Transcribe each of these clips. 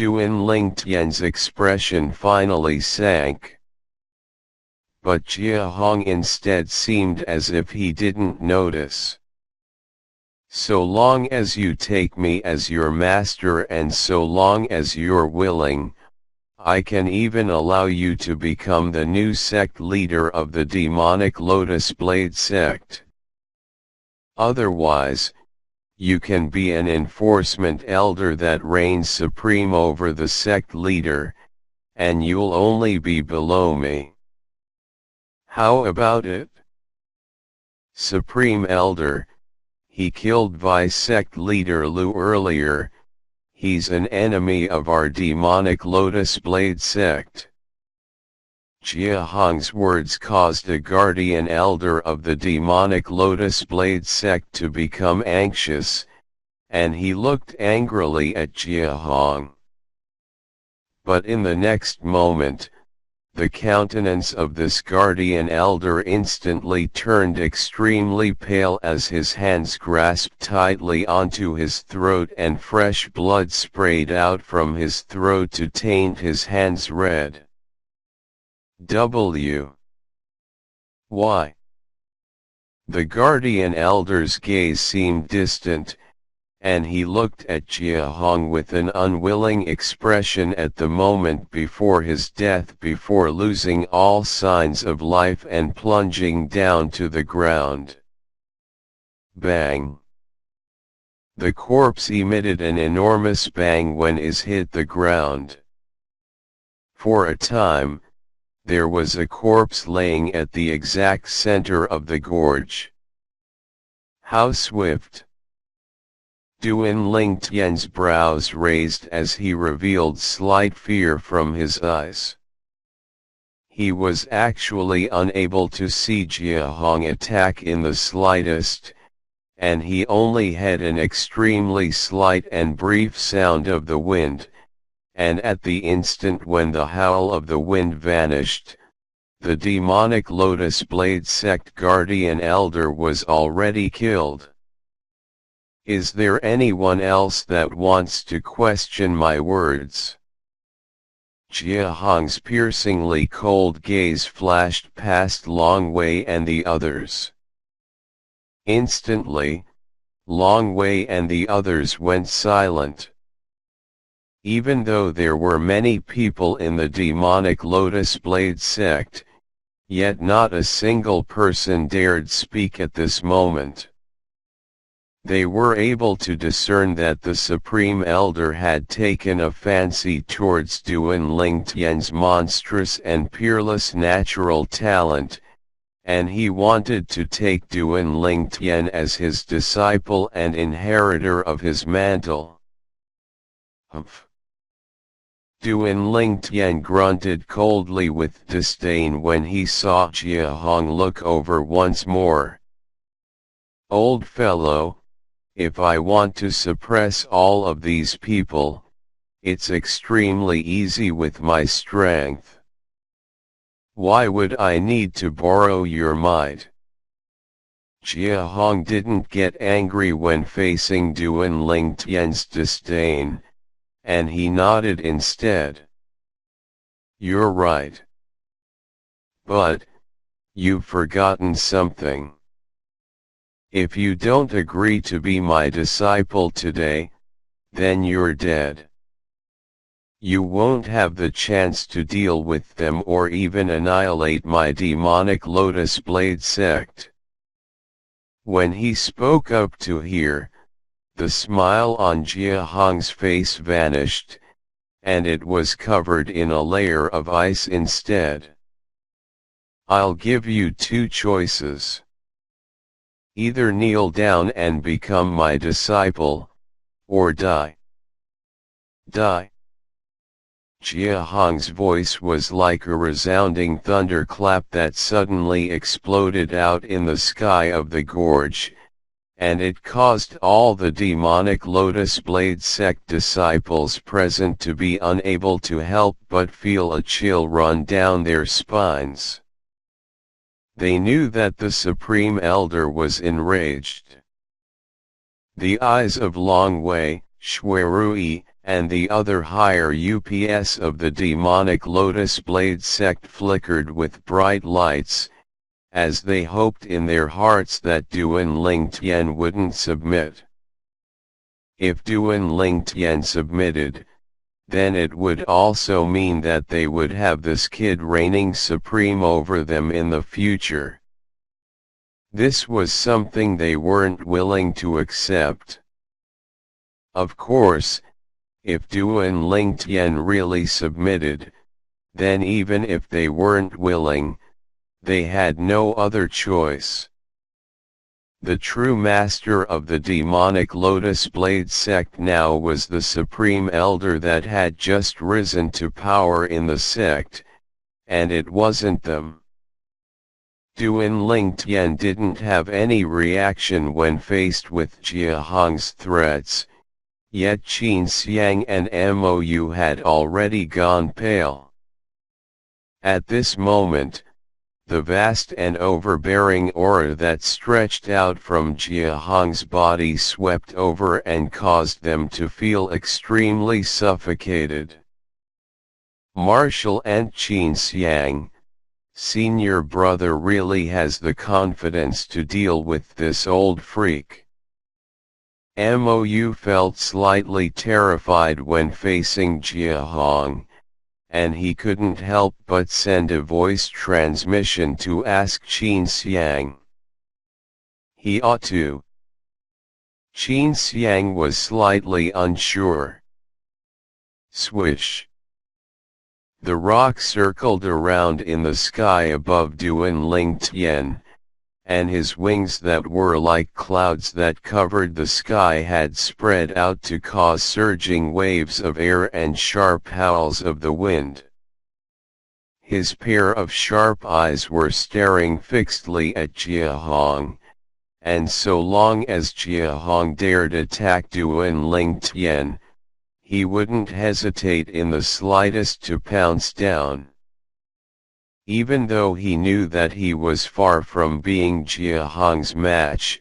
Duan Lingtian's expression finally sank. But Jia Hong instead seemed as if he didn't notice. So long as you take me as your master and so long as you're willing, I can even allow you to become the new sect leader of the demonic Lotus Blade sect. Otherwise, you can be an enforcement elder that reigns supreme over the sect leader, and you'll only be below me. How about it? Supreme Elder, he killed Vice Sect Leader Lu earlier, he's an enemy of our demonic Lotus Blade sect. Jia Hong's words caused a guardian elder of the demonic Lotus Blade sect to become anxious, and he looked angrily at Jia Hong. But in the next moment, the countenance of this guardian elder instantly turned extremely pale as his hands grasped tightly onto his throat and fresh blood sprayed out from his throat to taint his hands red. Why? The guardian elder's gaze seemed distant, and he looked at Jia Hong with an unwilling expression at the moment before his death, before losing all signs of life and plunging down to the ground. Bang! The corpse emitted an enormous bang when it hit the ground. For a time, there was a corpse laying at the exact center of the gorge. How swift! Duan Lingtian's brows raised as he revealed slight fear from his eyes. He was actually unable to see Jia Hong attack in the slightest, and he only had an extremely slight and brief sound of the wind, and at the instant when the howl of the wind vanished, the demonic Lotus Blade sect guardian elder was already killed. Is there anyone else that wants to question my words? Jia Hong's piercingly cold gaze flashed past Long Wei and the others. Instantly, Long Wei and the others went silent. Even though there were many people in the demonic Lotus Blade sect, yet not a single person dared speak at this moment. They were able to discern that the Supreme Elder had taken a fancy towards Duan Lingtian's monstrous and peerless natural talent, and he wanted to take Duan Lingtian as his disciple and inheritor of his mantle. Humph! Duan Lingtian grunted coldly with disdain when he saw Jia Hong look over once more. Old fellow, if I want to suppress all of these people, it's extremely easy with my strength. Why would I need to borrow your might? Jia Hong didn't get angry when facing Duan Lingtian's disdain, and he nodded instead. You're right. But, you've forgotten something. If you don't agree to be my disciple today, then you're dead. You won't have the chance to deal with them or even annihilate my demonic Lotus Blade sect. When he spoke up to here, the smile on Jia Hong's face vanished, and it was covered in a layer of ice instead. I'll give you two choices. Either kneel down and become my disciple, or die. Die. Jia Hong's voice was like a resounding thunderclap that suddenly exploded out in the sky of the gorge, and it caused all the demonic Lotus Blade sect disciples present to be unable to help but feel a chill run down their spines. They knew that the Supreme Elder was enraged. The eyes of Long Wei, Shui Rui, and the other higher UPS of the demonic Lotus Blade sect flickered with bright lights, as they hoped in their hearts that Duan Ling Tian wouldn't submit. If Duan Ling Tian submitted, then it would also mean that they would have this kid reigning supreme over them in the future. This was something they weren't willing to accept. Of course, if Duan Ling Tian really submitted, then even if they weren't willing, they had no other choice. The true master of the demonic Lotus Blade sect now was the supreme elder that had just risen to power in the sect, and it wasn't them. Duan Ling Tian didn't have any reaction when faced with Jia Hong's threats, yet Qin Xiang and Mou had already gone pale. At this moment, the vast and overbearing aura that stretched out from Jia Hong's body swept over and caused them to feel extremely suffocated. Martial and Qin Xiang, senior brother, really has the confidence to deal with this old freak. Mou felt slightly terrified when facing Jia Hong, and he couldn't help but send a voice transmission to ask Qin Xiang. He ought to. Qin Xiang was slightly unsure. Swish. The rock circled around in the sky above Duan Ling Tian, and his wings that were like clouds that covered the sky had spread out to cause surging waves of air and sharp howls of the wind. His pair of sharp eyes were staring fixedly at Jia Hong, and so long as Jia Hong dared attack Duan Ling Tian, he wouldn't hesitate in the slightest to pounce down. Even though he knew that he was far from being Jia Hong's match,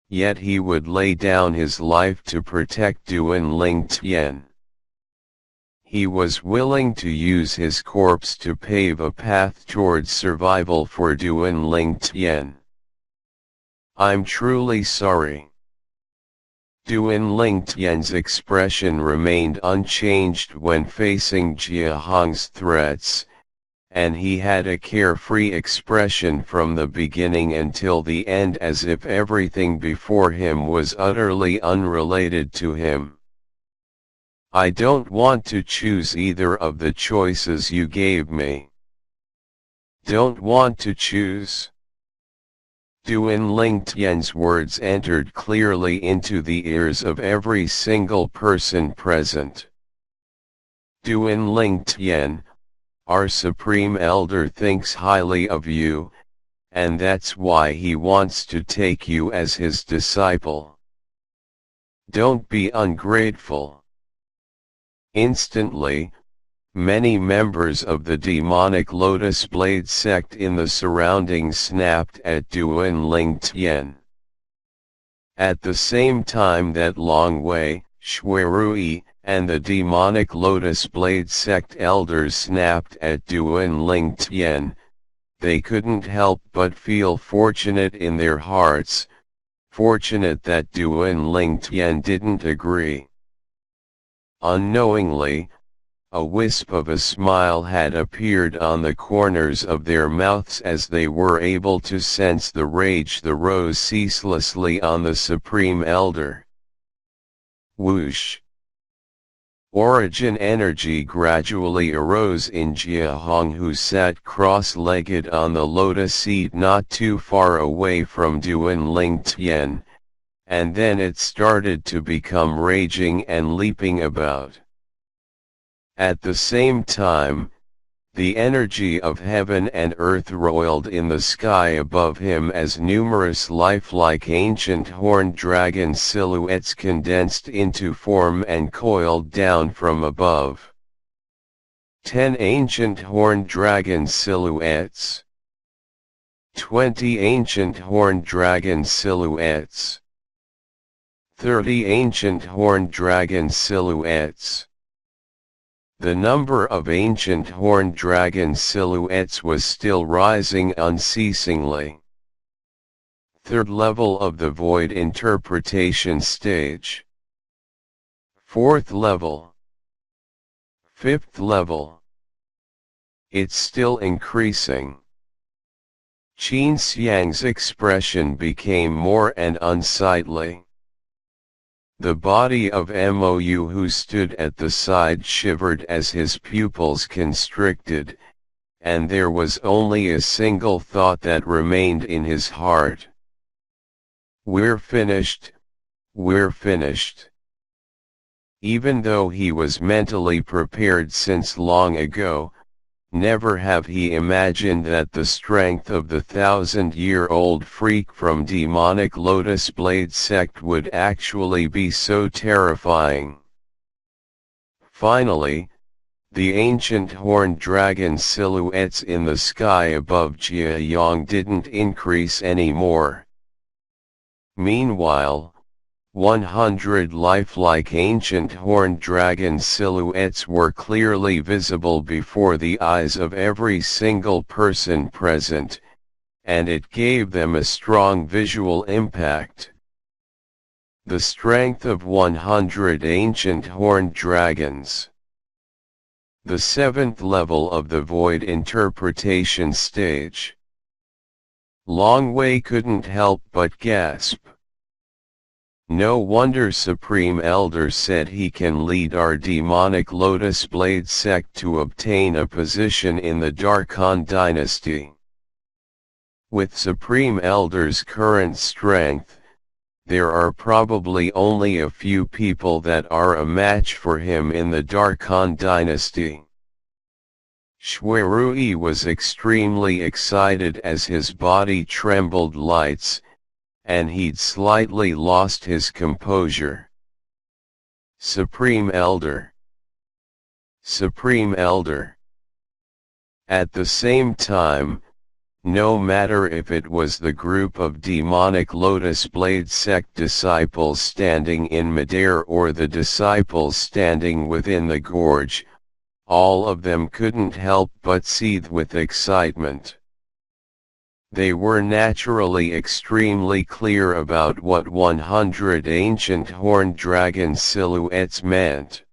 yet he would lay down his life to protect Duan Ling Tian. He was willing to use his corpse to pave a path towards survival for Duan Ling Tian. I'm truly sorry. Duan Ling Tian's expression remained unchanged when facing Jia Hong's threats, and he had a carefree expression from the beginning until the end, as if everything before him was utterly unrelated to him. I don't want to choose either of the choices you gave me. Don't want to choose? Duan Ling Tian's words entered clearly into the ears of every single person present. Duan Ling Tian, our Supreme Elder thinks highly of you, and that's why he wants to take you as his disciple. Don't be ungrateful. Instantly, many members of the demonic Lotus Blade sect in the surroundings snapped at Duan Ling Tian. At the same time that Long Wei, Shuirui, and the demonic Lotus Blade sect elders snapped at Duan Ling Tian, they couldn't help but feel fortunate in their hearts, fortunate that Duan Ling Tian didn't agree. Unknowingly, a wisp of a smile had appeared on the corners of their mouths as they were able to sense the rage that rose ceaselessly on the Supreme Elder. Whoosh! Origin energy gradually arose in Jia Hong, who sat cross-legged on the lotus seat not too far away from Duan Ling Tian, and then it started to become raging and leaping about. At the same time, the energy of heaven and earth roiled in the sky above him as numerous lifelike ancient horned dragon silhouettes condensed into form and coiled down from above. 10 ancient horned dragon silhouettes. 20 ancient horned dragon silhouettes. 30 ancient horned dragon silhouettes. The number of ancient horned dragon silhouettes was still rising unceasingly. Third level of the void interpretation stage. Fourth level. Fifth level. It's still increasing. Qin Xiang's expression became more and unsightly. The body of Mou who stood at the side shivered as his pupils constricted, and there was only a single thought that remained in his heart. We're finished, we're finished. Even though he was mentally prepared since long ago, never have he imagined that the strength of the 1,000-year-old freak from demonic Lotus Blade sect would actually be so terrifying. Finally, the ancient horned dragon silhouettes in the sky above Jiayang didn't increase anymore. Meanwhile, 100 lifelike ancient horned dragon silhouettes were clearly visible before the eyes of every single person present, and it gave them a strong visual impact. The strength of 100 ancient horned dragons. The seventh level of the void interpretation stage. Long Wei couldn't help but gasp. No wonder Supreme Elder said he can lead our demonic Lotus Blade sect to obtain a position in the Darkhan dynasty. With Supreme Elder's current strength, there are probably only a few people that are a match for him in the Darkhan dynasty. Xuerui was extremely excited as his body trembled lights, and he'd slightly lost his composure. Supreme Elder. Supreme Elder. At the same time, no matter if it was the group of demonic Lotus Blade sect disciples standing in midair or the disciples standing within the gorge, all of them couldn't help but seethe with excitement. They were naturally extremely clear about what 100 ancient horned dragon silhouettes meant.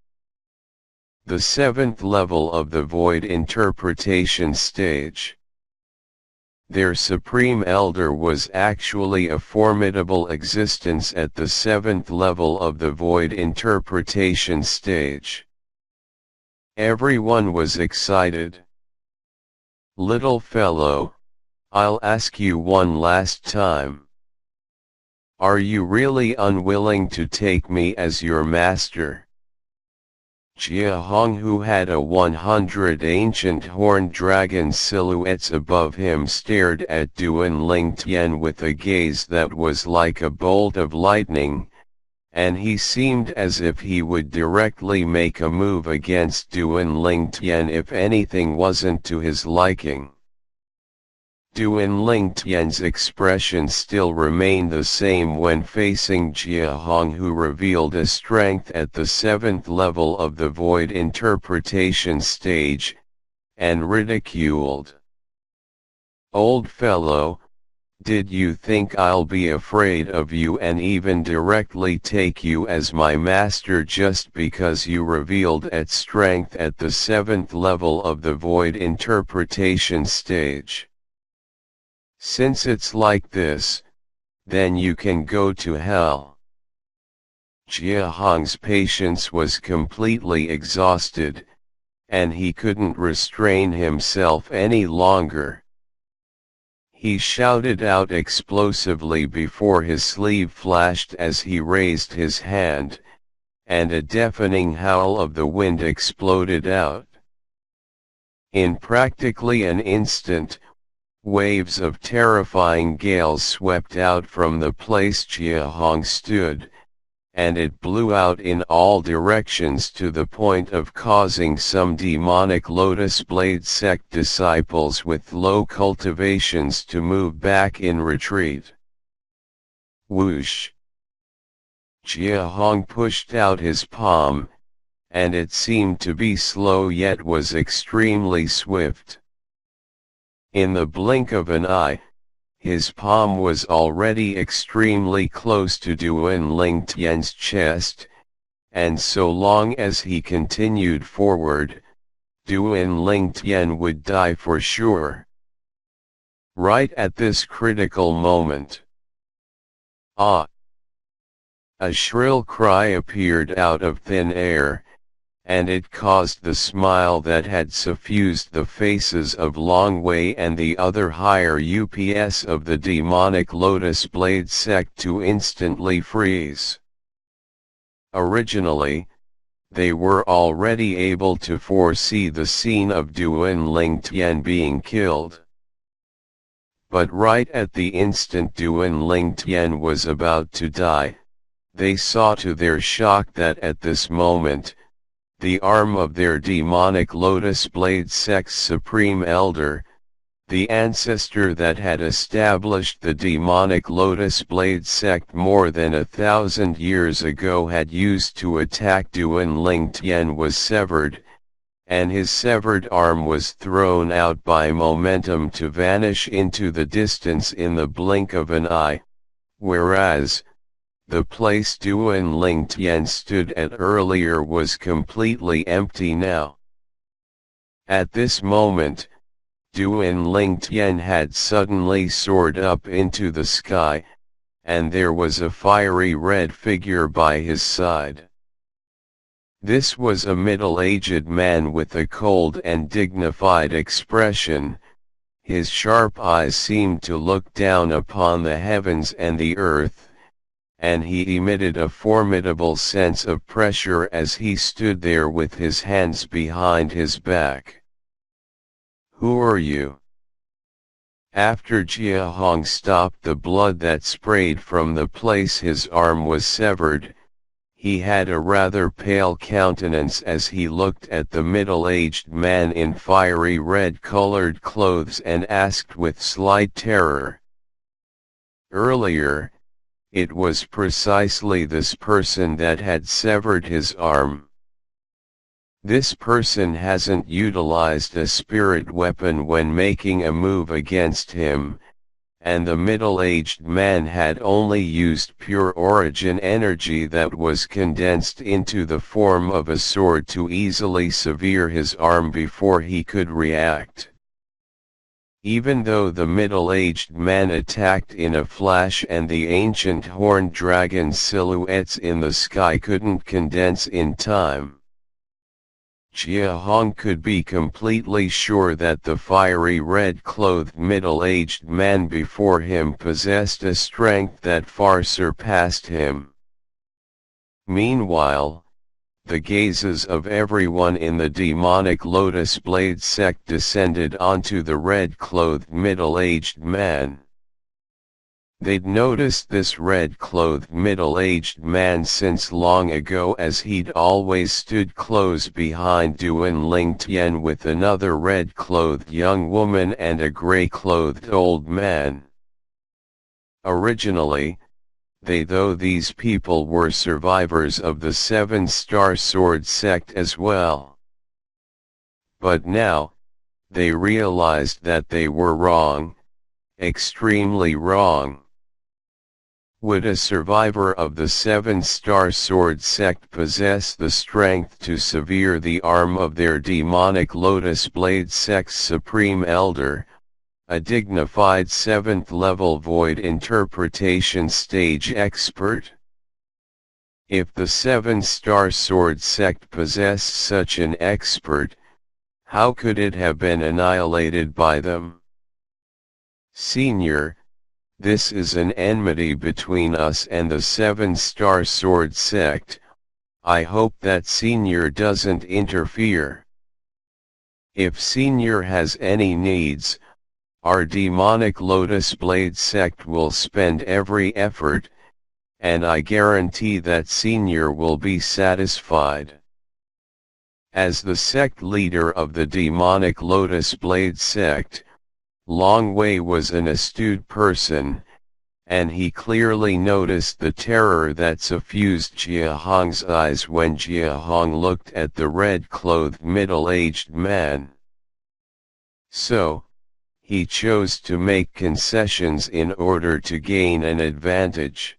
The seventh level of the void interpretation stage. Their Supreme Elder was actually a formidable existence at the seventh level of the void interpretation stage. Everyone was excited. Little fellow, I'll ask you one last time. Are you really unwilling to take me as your master? Jia Hong, who had a 100 ancient horned dragon silhouettes above him, stared at Duan Lingtian with a gaze that was like a bolt of lightning, and he seemed as if he would directly make a move against Duan Lingtian if anything wasn't to his liking. Duan Lingtian's expression still remained the same when facing Jia Hong, who revealed a strength at the seventh level of the void interpretation stage, and ridiculed. Old fellow, did you think I'll be afraid of you and even directly take you as my master just because you revealed at strength at the seventh level of the void interpretation stage? Since it's like this, then you can go to hell. Jia Hong's patience was completely exhausted, and he couldn't restrain himself any longer. He shouted out explosively before his sleeve flashed as he raised his hand, and a deafening howl of the wind exploded out. In practically an instant, waves of terrifying gales swept out from the place Jia Hong stood, and it blew out in all directions to the point of causing some demonic Lotus Blade sect disciples with low cultivations to move back in retreat. Whoosh! Jia Hong pushed out his palm, and it seemed to be slow yet was extremely swift. In the blink of an eye, his palm was already extremely close to Duan Ling Tian's chest, and so long as he continued forward, Duan Ling Tian would die for sure. Right at this critical moment. Ah! A shrill cry appeared out of thin air, and it caused the smile that had suffused the faces of Long Wei and the other higher UPS of the demonic Lotus Blade sect to instantly freeze. Originally, they were already able to foresee the scene of Duan Ling Tian being killed. But right at the instant Duan Ling Tian was about to die, they saw to their shock that at this moment, the arm of their demonic Lotus Blade sect's supreme elder, the ancestor that had established the demonic Lotus Blade sect more than 1,000 years ago had used to attack Duan Ling Tian was severed, and his severed arm was thrown out by momentum to vanish into the distance in the blink of an eye, whereas, the place Duan Ling Tian stood at earlier was completely empty now. At this moment, Duan Ling Tian had suddenly soared up into the sky, and there was a fiery red figure by his side. This was a middle-aged man with a cold and dignified expression. His sharp eyes seemed to look down upon the heavens and the earth, and he emitted a formidable sense of pressure as he stood there with his hands behind his back. "Who are you?" After Jia Hong stopped the blood that sprayed from the place his arm was severed, he had a rather pale countenance as he looked at the middle-aged man in fiery red-colored clothes and asked with slight terror. Earlier, it was precisely this person that had severed his arm. This person hasn't utilized a spirit weapon when making a move against him, and the middle-aged man had only used pure origin energy that was condensed into the form of a sword to easily sever his arm before he could react. Even though the middle-aged man attacked in a flash and the ancient horned dragon silhouettes in the sky couldn't condense in time, Jia Hong could be completely sure that the fiery red-clothed middle-aged man before him possessed a strength that far surpassed him. Meanwhile, the gazes of everyone in the demonic Lotus Blade sect descended onto the red-clothed middle-aged man. They'd noticed this red-clothed middle-aged man since long ago, as he'd always stood close behind Duan Ling Tian with another red-clothed young woman and a gray-clothed old man. Originally, these people were survivors of the Seven-Star Sword sect as well. But now, they realized that they were wrong, extremely wrong. Would a survivor of the Seven-Star Sword sect possess the strength to sever the arm of their demonic Lotus Blade sect's supreme elder, a dignified 7th-level void interpretation stage expert? If the Seven-Star Sword sect possessed such an expert, how could it have been annihilated by them? Senior, this is an enmity between us and the Seven-Star Sword sect. I hope that Senior doesn't interfere. If Senior has any needs, our demonic Lotus Blade sect will spend every effort, and I guarantee that Senior will be satisfied. As the sect leader of the demonic Lotus Blade sect, Long Wei was an astute person, and he clearly noticed the terror that suffused Jia Hong's eyes when Jia Hong looked at the red-clothed middle-aged man. So, he chose to make concessions in order to gain an advantage.